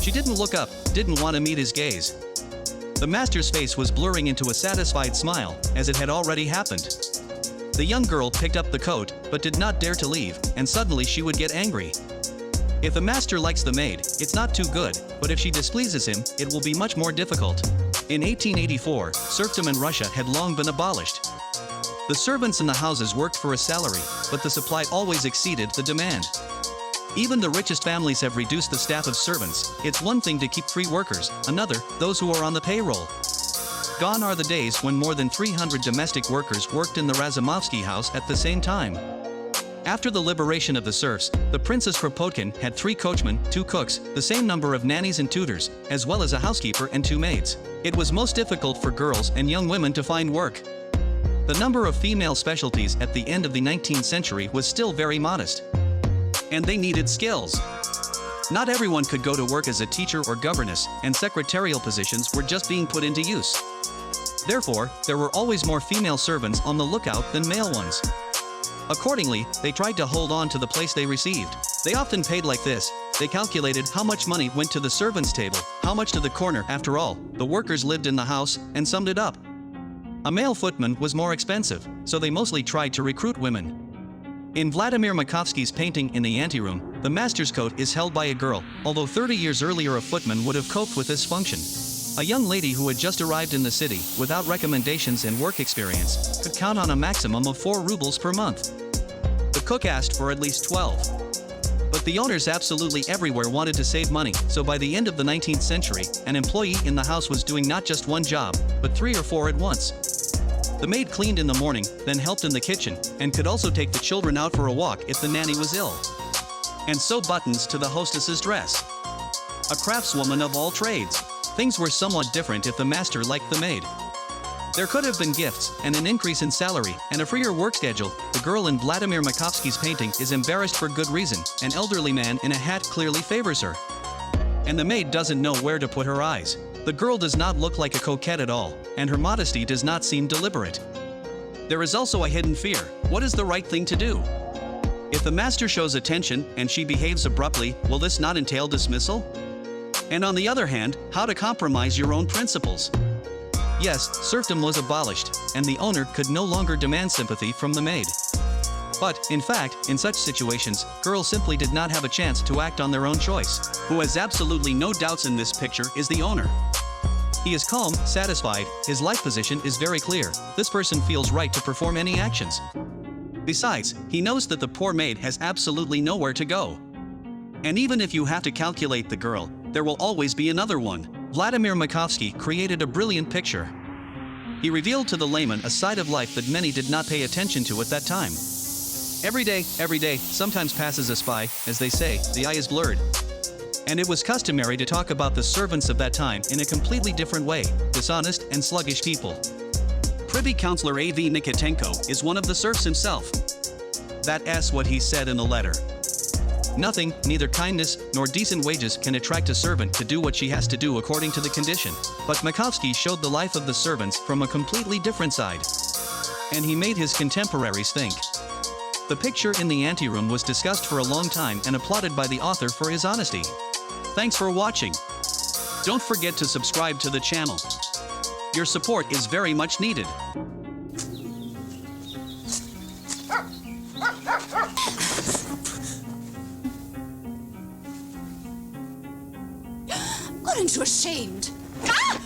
She didn't look up, didn't want to meet his gaze. The master's face was blurring into a satisfied smile, as it had already happened. The young girl picked up the coat, but did not dare to leave, and suddenly she would get angry. If the master likes the maid, it's not too good, but if she displeases him, it will be much more difficult. In 1884, serfdom in Russia had long been abolished. The servants in the houses worked for a salary, but the supply always exceeded the demand. Even the richest families have reduced the staff of servants. It's one thing to keep free workers, another, those who are on the payroll. Gone are the days when more than 300 domestic workers worked in the Razumovsky house at the same time. After the liberation of the serfs, the Princess Kropotkin had 3 coachmen, 2 cooks, the same number of nannies and tutors, as well as a housekeeper and 2 maids. It was most difficult for girls and young women to find work. The number of female specialties at the end of the 19th century was still very modest. And they needed skills. Not everyone could go to work as a teacher or governess, and secretarial positions were just being put into use. Therefore, there were always more female servants on the lookout than male ones. Accordingly, they tried to hold on to the place they received. They often paid like this. They calculated how much money went to the servants' table, how much to the corner. After all, the workers lived in the house, and summed it up. A male footman was more expensive, so they mostly tried to recruit women. In Vladimir Makovsky's painting in the anteroom, the master's coat is held by a girl, although 30 years earlier a footman would have coped with this function. A young lady who had just arrived in the city, without recommendations and work experience, could count on a maximum of 4 rubles per month. The cook asked for at least 12. But the owners absolutely everywhere wanted to save money, so by the end of the 19th century, an employee in the house was doing not just one job, but 3 or 4 at once. The maid cleaned in the morning, then helped in the kitchen, and could also take the children out for a walk if the nanny was ill. And sew buttons to the hostess's dress. A craftswoman of all trades. Things were somewhat different if the master liked the maid. There could have been gifts, and an increase in salary, and a freer work schedule. The girl in Vladimir Makovsky's painting is embarrassed for good reason. An elderly man in a hat clearly favors her. And the maid doesn't know where to put her eyes. The girl does not look like a coquette at all, and her modesty does not seem deliberate. There is also a hidden fear. What is the right thing to do? If the master shows attention and she behaves abruptly, will this not entail dismissal? And on the other hand, how to compromise your own principles? Yes, serfdom was abolished, and the owner could no longer demand sympathy from the maid. But, in fact, in such situations, girls simply did not have a chance to act on their own choice. Who has absolutely no doubts in this picture is the owner. He is calm, satisfied, his life position is very clear. This person feels right to perform any actions. Besides, he knows that the poor maid has absolutely nowhere to go. And even if you have to calculate the girl, there will always be another one. Vladimir Makovsky created a brilliant picture. He revealed to the layman a side of life that many did not pay attention to at that time. Every day, sometimes passes us by, as they say, the eye is blurred. And it was customary to talk about the servants of that time in a completely different way, dishonest and sluggish people. Privy Councillor A.V. Nikitenko is one of the serfs himself. That's what he said in the letter. Nothing, neither kindness nor decent wages can attract a servant to do what she has to do according to the condition. But Makovsky showed the life of the servants from a completely different side. And he made his contemporaries think. The picture in the anteroom was discussed for a long time and applauded by the author for his honesty. Thanks for watching. Don't forget to subscribe to the channel. Your support is very much needed. Aren't you ashamed? Ah!